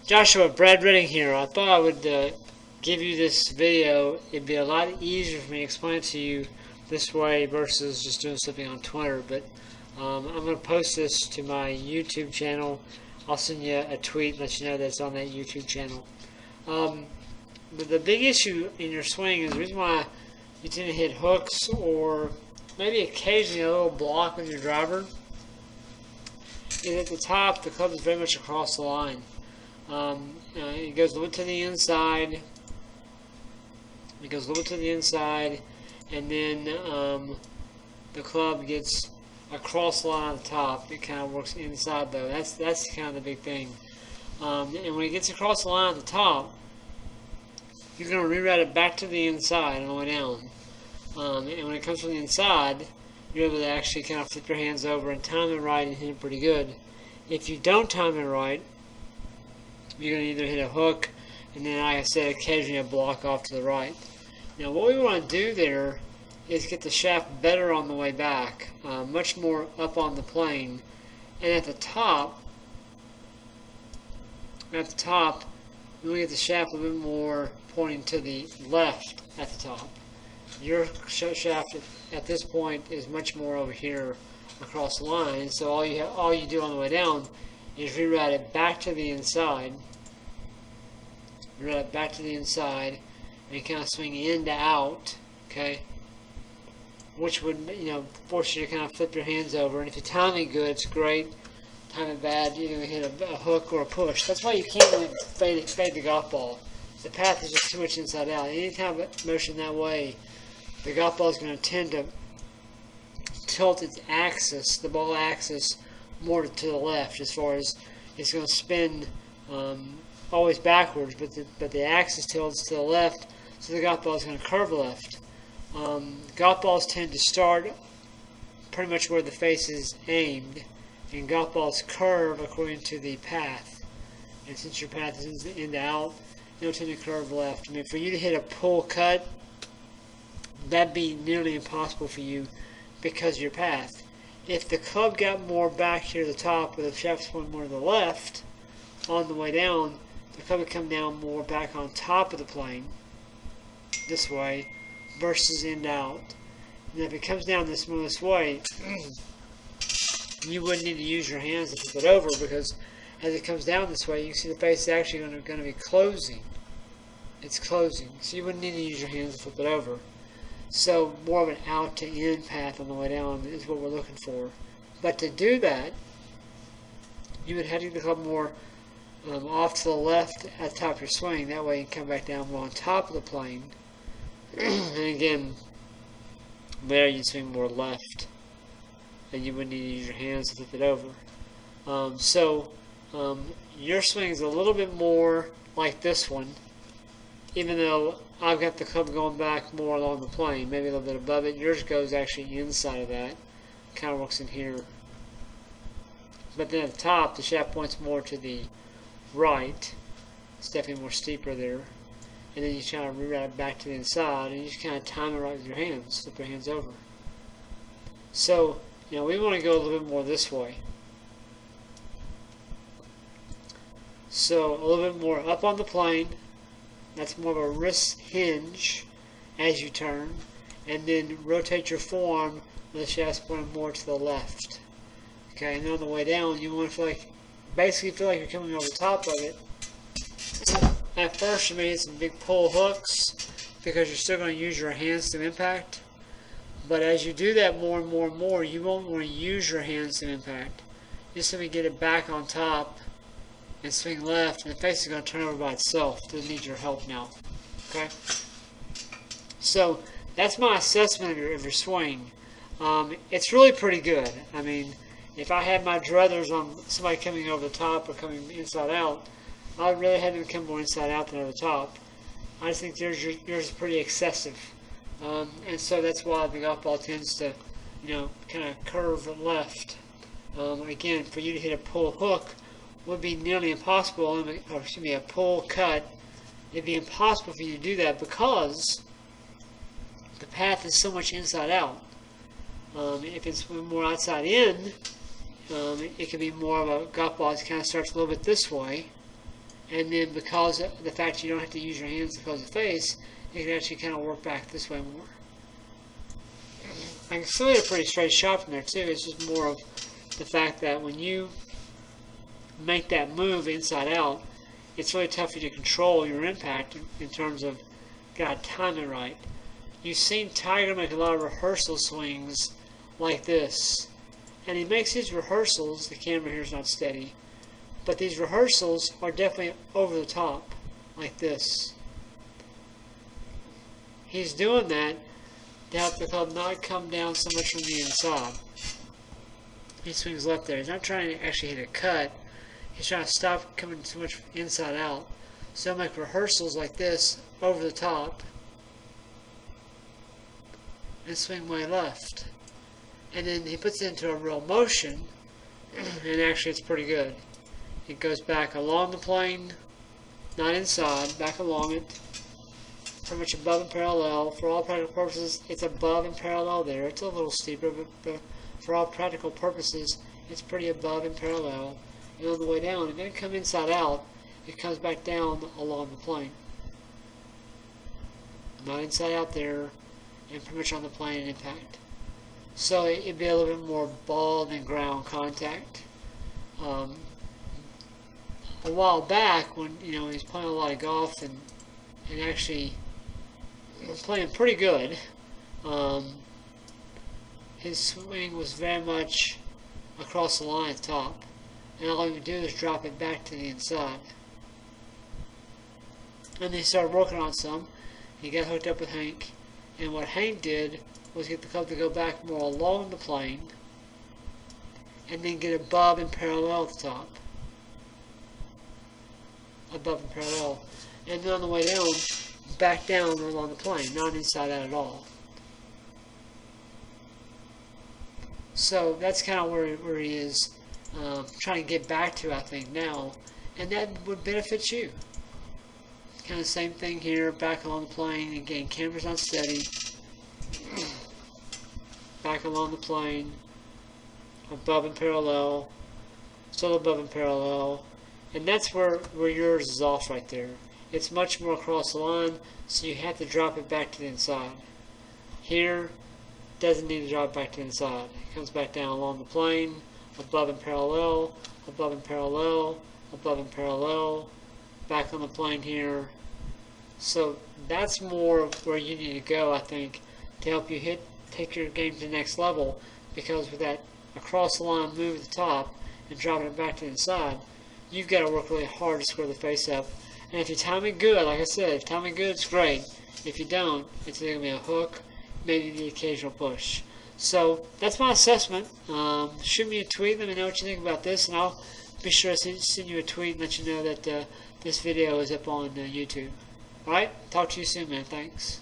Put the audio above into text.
Joshua, Brad Redding here. I thought I would give you this video. It'd be a lot easier for me to explain it to you this way versus just doing something on Twitter. But I'm going to post this to my YouTube channel. I'll send you a tweet and let you know that it's on that YouTube channel. But the big issue in your swing is the reason why you tend to hit hooks or maybe occasionally a little block with your driver is at the top the club is very much across the line. It goes a little bit to the inside. It goes a little bit to the inside, and then the club gets across the line at the top. It kind of works inside though. That's kind of the big thing. And when it gets across the line at the top, you're going to reroute it back to the inside on the way down. And when it comes from the inside, you're able to actually kind of flip your hands over and time it right and hit it pretty good. If you don't time it right, you're going to either hit a hook and then, like I said, occasionally a block off to the right. Now what we want to do there is get the shaft better on the way back, much more up on the plane. And at the top, we want to get the shaft a little bit more pointing to the left at the top. Your shaft at this point is much more over here across the line, so all you do on the way down is reroute it back to the inside. Reroute it back to the inside, and you kind of swing in to out, okay? Which would, force you to kind of flip your hands over. And if you time it good, it's great. Time it bad, you're gonna hit a hook or a push. That's why you can't really fade the golf ball. The path is just too much inside out. Anytime it motion that way, the golf ball is going to tend to tilt its axis, the ball axis, more to the left, as far as it's going to spin always backwards, but the axis tilts to the left, so the golf ball is going to curve left. Golf balls tend to start pretty much where the face is aimed, and golf balls curve according to the path. And since your path is in to out, they'll tend to curve left. I mean, for you to hit a pull cut, that'd be nearly impossible for you because of your path. If the club got more back here to the top with the shaft point more to the left on the way down, the club would come down more back on top of the plane this way versus in out. And if it comes down this way, you wouldn't need to use your hands to flip it over, because as it comes down this way, you can see the face is actually going to be closing. It's closing, so you wouldn't need to use your hands to flip it over. So more of an out to in path on the way down is what we're looking for. But to do that, you would have to get the club more off to the left at the top of your swing. That way you can come back down more on top of the plane. And again, there you swing more left, and you wouldn't need to use your hands to flip it over. Your swing is a little bit more like this one, even though I've got the club going back more along the plane, maybe a little bit above it. Yours goes actually inside of that, kind of works in here. But then at the top, the shaft points more to the right. It's definitely more steeper there. And then you kind of reroute it back to the inside, and you just kind of time it right with your hands, flip your hands over. So, we want to go a little bit more this way. So, a little bit more up on the plane. That's more of a wrist hinge as you turn. And then rotate your forearm with the shaft pointing more to the left. Okay, and then on the way down, you want to basically feel like you're coming over the top of it. At first, you may hit some big pull hooks because you're still going to use your hands to impact. But as you do that more and more and more, you won't want to use your hands to impact. Just simply get it back on top and swing left, and the face is going to turn over by itself. It doesn't need your help now. Okay? So that's my assessment of your swing. It's really pretty good. I mean, if I had my druthers on somebody coming over the top or coming inside out, I would really have them come more inside out than over the top. I just think yours is pretty excessive. And so that's why the golf ball tends to, kind of curve left. Again, for you to hit a pull hook would be nearly impossible, a pull cut. It'd be impossible for you to do that because the path is so much inside out. If it's more outside in, it can be more of a golf ball that kind of starts a little bit this way, And then because of the fact you don't have to use your hands to close the face, you can actually kind of work back this way more. I can still get a pretty straight shot from there too. It's just more of the fact that when you make that move inside out, it's really tough for you to control your impact in terms of gotta time it right. You've seen Tiger make a lot of rehearsal swings like this. And he makes his rehearsals, the camera here is not steady, but these rehearsals are definitely over the top, like this. He's doing that to help the club not come down so much from the inside. He swings left there. He's not trying to actually hit a cut. He's trying to stop coming too much inside out. So he'll make rehearsals like this over the top and swing way left. And then he puts it into a real motion, and actually it's pretty good. It goes back along the plane, not inside, back along it, pretty much above and parallel. For all practical purposes, it's above and parallel there. It's a little steeper, but for all practical purposes, it's pretty above and parallel. And on the way down, it doesn't come inside out, it comes back down along the plane. Not inside out there, and pretty much on the plane and impact. So it'd be a little bit more ball than ground contact. A while back, when he's playing a lot of golf and actually playing pretty good, his swing was very much across the line at the top, and all he would do is drop it back to the inside. And they started working on some. He got hooked up with Hank, and what Hank did was get the club to go back more along the plane and then get above and parallel at the top. Above and parallel. And then on the way down, back down along the plane, not inside out at all. So that's kind of where he is trying to get back to, I think, now. And that would benefit you. Kind of same thing here, back along the plane. Again, camera's not steady. Back along the plane, above and parallel, still above and parallel, and that's where yours is off right there. It's much more across the line, so you have to drop it back to the inside. Here, doesn't need to drop back to the inside. It comes back down along the plane, above and parallel, above and parallel, above and parallel, back on the plane here. So that's more of where you need to go, I think, to help you take your game to the next level, because with that across the line move at the top and dropping it back to the inside, you've got to work really hard to square the face up. And if you time it good, like I said, if you time it good, it's great. If you don't, it's either going to be a hook, maybe the occasional push. So that's my assessment. Shoot me a tweet, let me know what you think about this, and I'll be sure to send you a tweet and let you know that this video is up on YouTube. Alright, talk to you soon, man. Thanks.